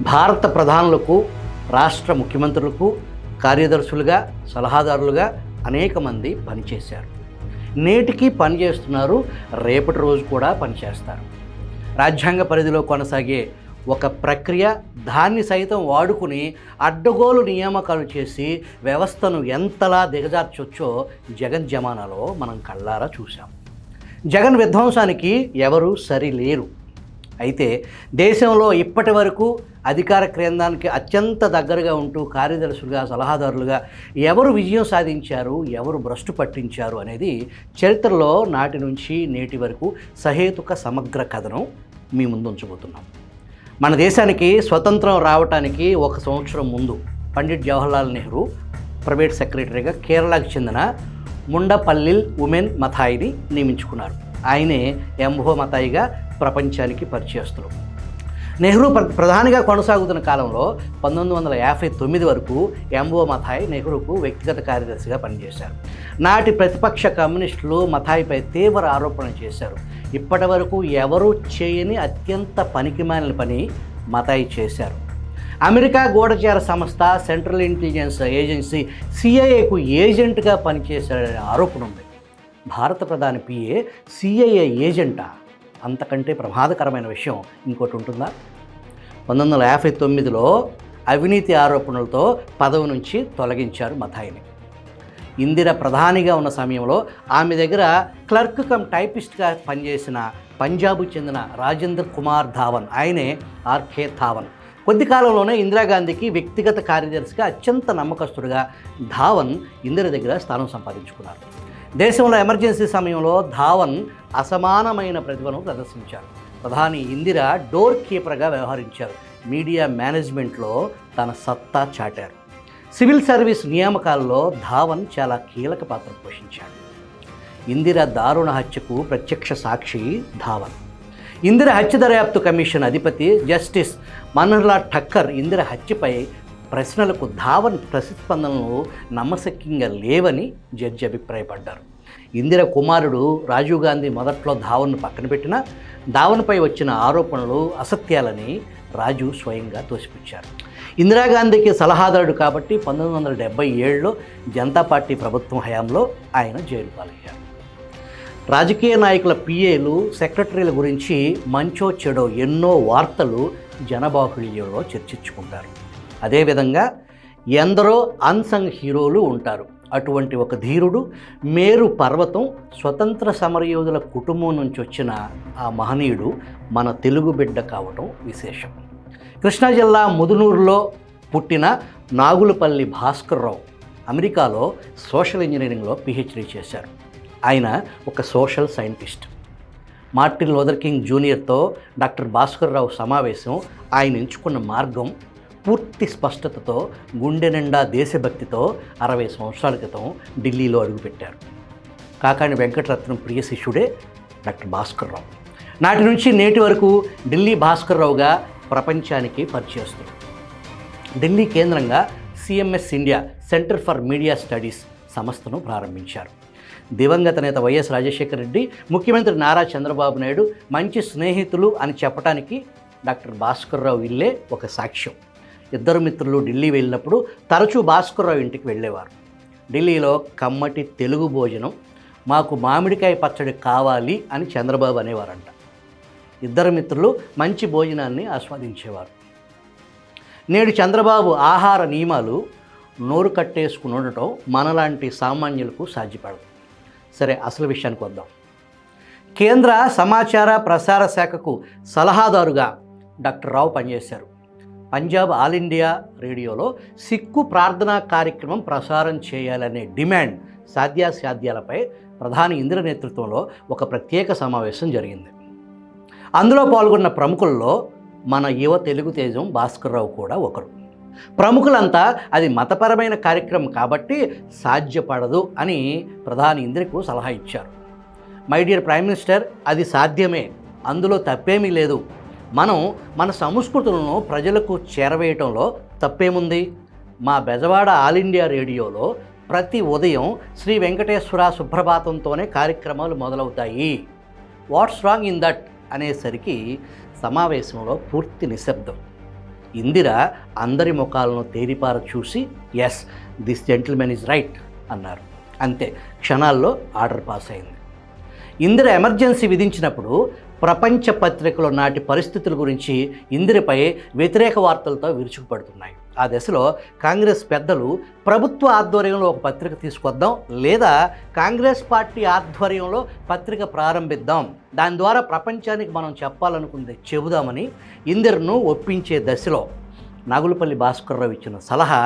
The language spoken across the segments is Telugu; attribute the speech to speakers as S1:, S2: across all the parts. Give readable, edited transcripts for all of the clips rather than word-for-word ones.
S1: భారత ప్రధానులకు, రాష్ట్ర ముఖ్యమంత్రులకు కార్యదర్శులుగా, సలహాదారులుగా అనేక మంది పనిచేశారు. నేటికి పనిచేస్తున్నారు, రేపటి రోజు కూడా పనిచేస్తారు. రాజ్యాంగ పరిధిలో కొనసాగే ఒక ప్రక్రియ, దాన్ని సైతం వాడుకుని అడ్డగోలు నియామకాలు చేసి వ్యవస్థను ఎంతలా దిగజార్చొచ్చో జగన్ జమానాలో మనం కళ్ళారా చూసాం. జగన్ విధ్వంసానికి ఎవరూ సరిలేరు. అయితే దేశంలో ఇప్పటి వరకు అధికార కేంద్రానికి అత్యంత దగ్గరగా ఉంటూ కార్యదర్శులుగా, సలహాదారులుగా ఎవరు విజయం సాధించారు, ఎవరు భ్రష్టు పట్టించారు అనేది చరిత్రలో నాటి నుంచి నేటి వరకు సహేతుక సమగ్ర కథనం మీ ముందు ఉంచబోతున్నాం. మన దేశానికి స్వతంత్రం రావటానికి 1 సంవత్సరం ముందు పండిట్ జవహర్లాల్ నెహ్రూ ప్రైవేట్ సెక్రటరీగా కేరళకు చెందిన ముండపల్లిల్ ఉమెన్ మథాయిని నియమించుకున్నారు. ఆయనే ఎంభో మథాయిగా ప్రపంచానికి పరిచయస్తులు. నెహ్రూ ప్రధానిగా కొనసాగుతున్న కాలంలో 1959 వరకు ఎంభో మథాయి నెహ్రూకు వ్యక్తిగత కార్యదర్శిగా పనిచేశారు. నాటి ప్రతిపక్ష కమ్యూనిస్టులు మథాయిపై తీవ్ర ఆరోపణలు చేశారు. ఇప్పటి వరకు ఎవరూ చేయని అత్యంత పనికిమాలిన పని మథాయి చేశారు. అమెరికా గూఢచార సంస్థ సెంట్రల్ ఇంటెలిజెన్స్ ఏజెన్సీ సిఐఏకు ఏజెంట్గా పనిచేశారనే ఆరోపణ ఉంది. భారత ప్రధాని పిఏ సిఐఏ ఏజెంటా? అంతకంటే ప్రమాదకరమైన విషయం ఇంకోటి ఉంటుందా? 1959లో అవినీతి ఆరోపణలతో పదవి నుంచి తొలగించారు మథాయిని. ఇందిర ప్రధానిగా ఉన్న సమయంలో ఆమె దగ్గర క్లర్క్ కమ్ టైపిస్ట్గా పనిచేసిన పంజాబ్కు చెందిన రాజేంద్ర కుమార్ ధావన్, ఆయనే ఆర్కే ధావన్. కొద్ది కాలంలోనే ఇందిరాగాంధీకి వ్యక్తిగత కార్యదర్శిగా అత్యంత నమ్మకస్తుడిగా ధావన్ ఇందిర దగ్గర స్థానం సంపాదించుకున్నారు. దేశంలో ఎమర్జెన్సీ సమయంలో ధావన్ అసమానమైన ప్రతిభను ప్రదర్శించారు. ప్రధాని ఇందిర డోర్ కీపర్గా వ్యవహరించారు. మీడియా మేనేజ్మెంట్లో తన సత్తా చాటారు. సివిల్ సర్వీస్ నియామకాల్లో ధావన్ చాలా కీలక పాత్ర పోషించాడు. ఇందిర దారుణ హత్యకు ప్రత్యక్ష సాక్షి ధావన్. ఇందిర హత్య దర్యాప్తు కమిషన్ అధిపతి జస్టిస్ మనోహర్లాల్ ఠక్కర్ ఇందిర హత్యపై ప్రశ్నలకు ధావన్ ప్రతిస్పందనలు నమ్మశక్యంగా లేవని జడ్జి అభిప్రాయపడ్డారు. ఇందిర కుమారుడు రాజీవ్ గాంధీ మొదట్లో ధావన్ను పక్కన పెట్టినా ధావన్పై వచ్చిన ఆరోపణలు అసత్యాలని రాజీవ్ స్వయంగా తోసిపుచ్చారు. ఇందిరాగాంధీకి సలహాదారుడు కాబట్టి 1977లో జనతా పార్టీ ప్రభుత్వం హయాంలో ఆయన జైలు పాలయ్యారు. రాజకీయ నాయకుల పిఏలు, సెక్రటరీల గురించి మంచో చెడో ఎన్నో వార్తలు జనబాహుళ్యంలో చర్చించుకుంటారు. అదేవిధంగా ఎందరో అన్సంగ్ హీరోలు ఉంటారు. అటువంటి ఒక ధీరుడు, మేరు పర్వతం, స్వతంత్ర సమరయోధుల కుటుంబం నుంచి వచ్చిన ఆ మహనీయుడు మన తెలుగు బిడ్డ కావటం విశేషం. కృష్ణా జిల్లా ముదునూరులో పుట్టిన నాగులపల్లి భాస్కర్రావు అమెరికాలో సోషల్ ఇంజనీరింగ్లో పిహెచ్డీ చేశారు. ఆయన ఒక social scientist. Martin Luther king జూనియర్తో doctor Bhaskar Rao సమావేశం ఆయన ఎంచుకున్న మార్గం పూర్తి స్పష్టతతో, గుండె నిండా దేశభక్తితో 60 సంవత్సరాల క్రితం ఢిల్లీలో అడుగుపెట్టారు. కాకాని వెంకటరత్నం ప్రియ శిష్యుడే డాక్టర్ భాస్కర్రావు. నాటి నుంచి నేటి వరకు ఢిల్లీ భాస్కర్రావుగా ప్రపంచానికి పరిచయస్తులు. ఢిల్లీ కేంద్రంగా CMS India centre for media studies సంస్థను ప్రారంభించారు. దివంగత నేత వైఎస్ రాజశేఖర రెడ్డి, ముఖ్యమంత్రి నారా చంద్రబాబు నాయుడు మంచి స్నేహితులు అని చెప్పడానికి డాక్టర్ భాస్కర్రావు ఇల్లే ఒక సాక్ష్యం. ఇద్దరు మిత్రులు ఢిల్లీ వెళ్ళినప్పుడు తరచూ భాస్కర్రావు ఇంటికి వెళ్ళేవారు. ఢిల్లీలో కమ్మటి తెలుగు భోజనం, మాకు మామిడికాయ పచ్చడి కావాలి అని చంద్రబాబు అనేవారంట. ఇద్దరు మిత్రులు మంచి భోజనాన్ని ఆస్వాదించేవారు. నేడు చంద్రబాబు ఆహార నియమాలు నోరు కట్టేసుకుని ఉండటం మనలాంటి సామాన్యులకు సాధ్యపడదు. సరే, అసలు విషయానికి వద్దాం. కేంద్ర సమాచార ప్రసార శాఖకు సలహాదారుగా డాక్టర్ రావు పనిచేశారు. పంజాబ్ ఆల్ ఇండియా రేడియోలో సిక్కు ప్రార్థనా కార్యక్రమం ప్రసారం చేయాలనే డిమాండ్ సాధ్యాసాధ్యాలపై ప్రధాని ఇందిర నేతృత్వంలో ఒక ప్రత్యేక సమావేశం జరిగింది. అందులో పాల్గొన్న ప్రముఖుల్లో మన యువ తెలుగు తేజం భాస్కర్రావు కూడా ఒకరు. ప్రముఖులంతా అది మతపరమైన కార్యక్రమం కాబట్టి సాధ్యపడదు అని ప్రధాని ఇందిరకు సలహా ఇచ్చారు. మై డియర్ ప్రైమ్ మినిస్టర్, అది సాధ్యమే, అందులో తప్పేమీ లేదు. మనం మన సంస్కృతులను ప్రజలకు చేరవేయటంలో తప్పేముంది? మా బెజవాడ ఆల్ ఇండియా రేడియోలో ప్రతి ఉదయం శ్రీ వెంకటేశ్వర సుప్రభాతంతోనే కార్యక్రమాలు మొదలవుతాయి. వాట్స్ రాంగ్ ఇన్ దట్ అనేసరికి సమావేశంలో పూర్తి నిశ్శబ్దం. ఇందిర అందరి ముఖాలను తేరిపార చూసి yes this gentleman is right అన్నారు. అంతే, క్షణాల్లో ఆర్డర్ పాస్ అయింది. ఇందిర ఎమర్జెన్సీ విధించినప్పుడు ప్రపంచ పత్రికలో నాటి పరిస్థితుల గురించి ఇందిరపై వ్యతిరేక వార్తలతో విరుచుకుపడుతున్నాయి. ఆ దశలో కాంగ్రెస్ పెద్దలు ప్రభుత్వ ఆధ్వర్యంలో ఒక పత్రిక తీసుకొద్దాం, లేదా కాంగ్రెస్ పార్టీ ఆధ్వర్యంలో పత్రిక ప్రారంభిద్దాం, దాని ద్వారా ప్రపంచానికి మనం చెప్పాలనుకుంది చెబుదామని ఇందిరను ఒప్పించే దశలో నాగులపల్లి భాస్కర్రావు ఇచ్చిన సలహా,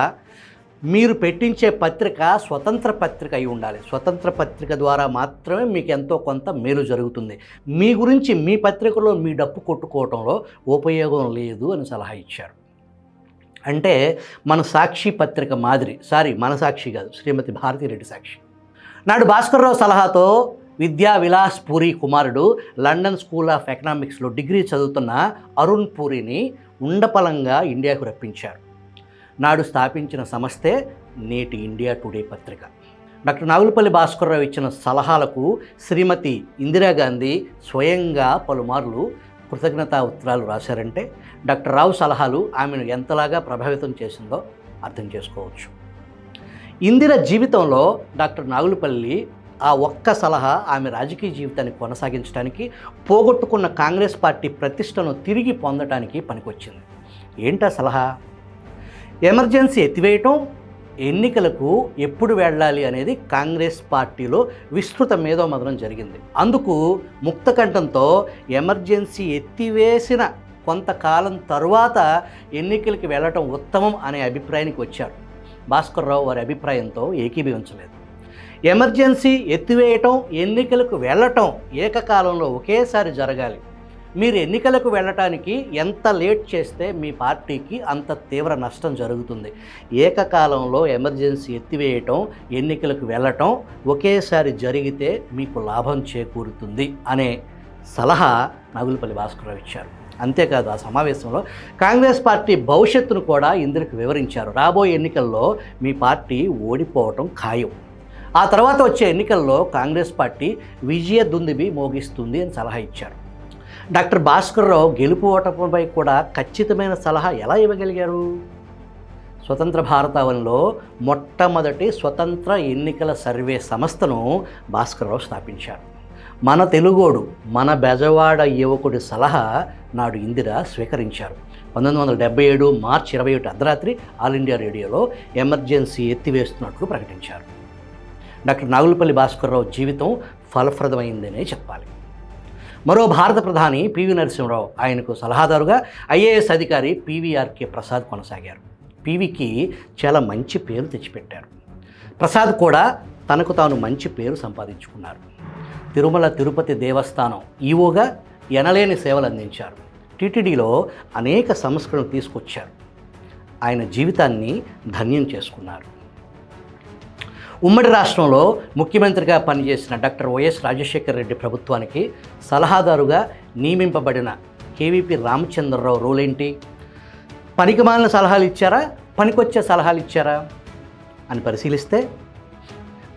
S1: మీరు పెట్టించే పత్రిక స్వతంత్ర పత్రిక అయి ఉండాలి. స్వతంత్ర పత్రిక ద్వారా మాత్రమే మీకు ఎంతో కొంత మేలు జరుగుతుంది. మీ గురించి మీ పత్రికలో మీ డప్పు కొట్టుకోవటంలో ఉపయోగం లేదు అని సలహా ఇచ్చారు. అంటే మన సాక్షి పత్రిక మాదిరి, మన సాక్షి కాదు, శ్రీమతి భారతిరెడ్డి సాక్షి. నాడు భాస్కర్రావు సలహాతో విద్యా విలాస్ పూరి కుమారుడు లండన్ స్కూల్ ఆఫ్ ఎకనామిక్స్లో డిగ్రీ చదువుతున్న అరుణ్ పూరిని ఉండపలంగా ఇండియాకు రప్పించారు. నాడు స్థాపించిన సంస్థే నేటి ఇండియా టుడే పత్రిక. డాక్టర్ నాగులపల్లి భాస్కర్రావు ఇచ్చిన సలహాలకు శ్రీమతి ఇందిరాగాంధీ స్వయంగా పలుమార్లు కృతజ్ఞతా ఉత్తరాలు రాశారంటే డాక్టర్ రావు సలహాలు ఆమెను ఎంతలాగా ప్రభావితం చేసిందో అర్థం చేసుకోవచ్చు. ఇందిర జీవితంలో డాక్టర్ నాగులపల్లి ఆ ఒక్క సలహా ఆమె రాజకీయ జీవితాన్ని కొనసాగించడానికి, పోగొట్టుకున్న కాంగ్రెస్ పార్టీ ప్రతిష్టను తిరిగి పొందడానికి పనికొచ్చింది. ఏంటా సలహా? ఎమర్జెన్సీ ఎత్తివేయటం, ఎన్నికలకు ఎప్పుడు వెళ్ళాలి అనేది కాంగ్రెస్ పార్టీలో విస్తృత మేధోమథనం జరిగింది. అందుకు ముక్తకంఠంతో ఎమర్జెన్సీ ఎత్తివేసిన కొంతకాలం తరువాత ఎన్నికలకి వెళ్ళటం ఉత్తమం అనే అభిప్రాయానికి వచ్చారు. భాస్కర్రావు వారి అభిప్రాయంతో ఏకీభవించలేదు. ఎమర్జెన్సీ ఎత్తివేయటం, ఎన్నికలకు వెళ్ళటం ఏకకాలంలో ఒకేసారి జరగాలి. మీరు ఎన్నికలకు వెళ్ళటానికి ఎంత లేట్ చేస్తే మీ పార్టీకి అంత తీవ్ర నష్టం జరుగుతుంది. ఏకకాలంలో ఎమర్జెన్సీ ఎత్తివేయటం, ఎన్నికలకు వెళ్ళటం ఒకేసారి జరిగితే మీకు లాభం చేకూరుతుంది అనే సలహా నాగులపల్లి భాస్కర్రావు ఇచ్చారు. అంతేకాదు, ఆ సమావేశంలో కాంగ్రెస్ పార్టీ భవిష్యత్తును కూడా ఇందిరకు వివరించారు. రాబోయే ఎన్నికల్లో మీ పార్టీ ఓడిపోవటం ఖాయం. ఆ తర్వాత వచ్చే ఎన్నికల్లో కాంగ్రెస్ పార్టీ విజయ దుందుబి మోగిస్తుంది అని సలహా ఇచ్చారు. డాక్టర్ భాస్కర్రావు గెలుపు ఓటమిపై కూడా ఖచ్చితమైన సలహా ఎలా ఇవ్వగలిగారు? స్వతంత్ర భారతావనిలో మొట్టమొదటి స్వతంత్ర ఎన్నికల సర్వే సంస్థను భాస్కర్రావు స్థాపించారు. మన తెలుగోడు, మన బెజవాడ యువకుడి సలహా నాడు ఇందిర స్వీకరించారు. 1977 మార్చి 21 అర్ధరాత్రి ఆల్ ఇండియా రేడియోలో ఎమర్జెన్సీ ఎత్తివేస్తున్నట్లు ప్రకటించారు. డాక్టర్ నాగులపల్లి భాస్కర్రావు జీవితం ఫలప్రదమైందనే చెప్పాలి. మరో భారత ప్రధాని పివి నరసింహరావు ఆయనకు సలహాదారుగా ఐఏఎస్ అధికారి పివిఆర్కే ప్రసాద్ కొనసాగారు. పివికి చాలా మంచి పేరు తెచ్చిపెట్టారు. ప్రసాద్ కూడా తనకు తాను మంచి పేరు సంపాదించుకున్నారు. తిరుమల తిరుపతి దేవస్థానం ఈవోగా ఎనలేని సేవలు అందించారు. టీటీడీలో అనేక సంస్కరణలు తీసుకొచ్చారు. ఆయన జీవితాన్ని ధన్యం చేసుకున్నారు. ఉమ్మడి రాష్ట్రంలో ముఖ్యమంత్రిగా పనిచేసిన డాక్టర్ వైఎస్ రాజశేఖర రెడ్డి ప్రభుత్వానికి సలహాదారుగా నియమింపబడిన కేవీపీ రామచంద్రరావు రోల్ ఏంటి? పనికిమాలిన సలహాలు ఇచ్చారా, పనికొచ్చే సలహాలు ఇచ్చారా అని పరిశీలిస్తే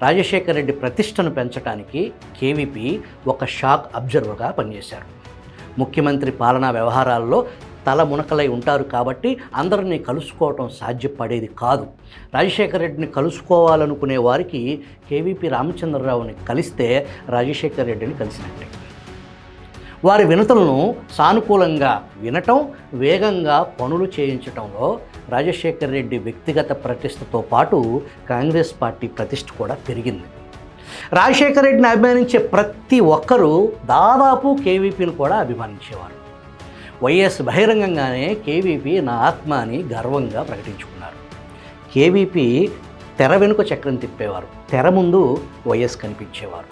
S1: రాజశేఖర రెడ్డి ప్రతిష్టను పెంచడానికి కేవీపీ ఒక షాక్ అబ్జర్వర్గా పనిచేశారు. ముఖ్యమంత్రి పాలనా వ్యవహారాల్లో తల మునకలై ఉంటారు కాబట్టి అందరినీ కలుసుకోవటం సాధ్యపడేది కాదు. రాజశేఖర రెడ్డిని కలుసుకోవాలనుకునే వారికి కేవీపీ రామచంద్రరావుని కలిస్తే రాజశేఖర రెడ్డిని కలిసినట్టే. వారి వినతులను సానుకూలంగా వినటం, వేగంగా పనులు చేయించటంలో రాజశేఖర రెడ్డి వ్యక్తిగత ప్రతిష్టతో పాటు కాంగ్రెస్ పార్టీ ప్రతిష్ట కూడా పెరిగింది. రాజశేఖర రెడ్డిని అభిమానించే ప్రతి ఒక్కరూ దాదాపు కేవీపీని కూడా అభిమానించేవారు. వైఎస్ బహిరంగంగానే కేవీపీ నా ఆత్మ అని గర్వంగా ప్రకటించుకున్నారు. కేవీపీ తెర వెనుక చక్రం తిప్పేవారు, తెర ముందు వైఎస్ కనిపించేవారు.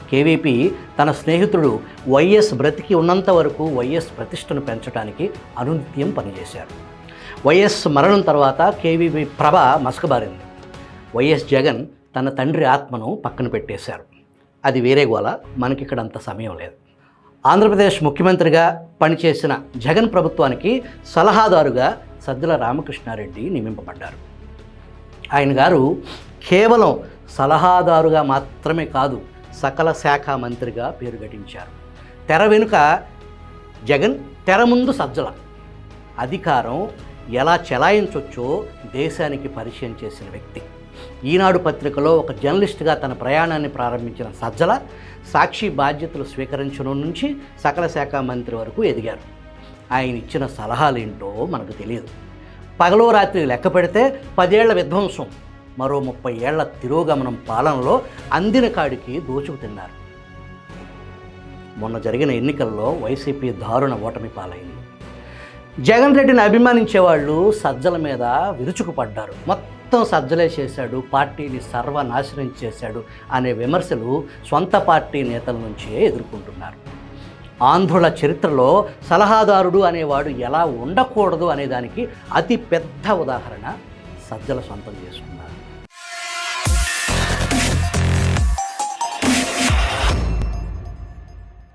S1: కేవీపీ తన స్నేహితుడు వైఎస్ బ్రతికి ఉన్నంత వరకు వైఎస్ ప్రతిష్టను పెంచడానికి అనునిత్యం పనిచేశారు. వైఎస్ మరణం తర్వాత కేవీపీ ప్రభ మసకబారింది. వైఎస్ జగన్ తన తండ్రి ఆత్మను పక్కన పెట్టేశారు. అది వేరే గోల, మనకిక్కడ అంత సమయం లేదు. ఆంధ్రప్రదేశ్ ముఖ్యమంత్రిగా పనిచేసిన జగన్ ప్రభుత్వానికి సలహాదారుగా సజ్జల రామకృష్ణారెడ్డి నియమింపబడ్డారు. ఆయన గారు కేవలం సలహాదారుగా మాత్రమే కాదు, సకల శాఖ మంత్రిగా పేరు గడించారు. తెర వెనుక జగన్, తెర ముందు సజ్జల. అధికారం ఎలా చెలాయించవచ్చో దేశానికి పరిచయం చేసిన వ్యక్తి. ఈనాడు పత్రికలో ఒక జర్నలిస్ట్గా తన ప్రయాణాన్ని ప్రారంభించిన సజ్జల సాక్షి బాధ్యతలు స్వీకరించడం నుంచి సకల శాఖ మంత్రి వరకు ఎదిగారు. ఆయన ఇచ్చిన సలహాలు ఏంటో మనకు తెలియదు. పగలో రాత్రి లెక్క పెడితే 10 ఏళ్ల విధ్వంసం, మరో 30 ఏళ్ల తిరోగమనం పాలనలో అందిన కాడికి దోచుకు తిన్నారు. మొన్న జరిగిన ఎన్నికల్లో వైసీపీ దారుణ ఓటమి పాలైంది. జగన్ రెడ్డిని అభిమానించేవాళ్ళు సజ్జల మీద విరుచుకుపడ్డారు. మొత్తం సజ్జలే చేశాడు, పార్టీని సర్వనాశనం చేశాడు అనే విమర్శలు సొంత పార్టీ నేతల నుంచే ఎదుర్కొంటున్నారు. ఆంధ్రుల చరిత్రలో సలహాదారుడు అనేవాడు ఎలా ఉండకూడదు అనే దానికి అతి పెద్ద ఉదాహరణ సజ్జల సొంతం చేసుకున్నారు.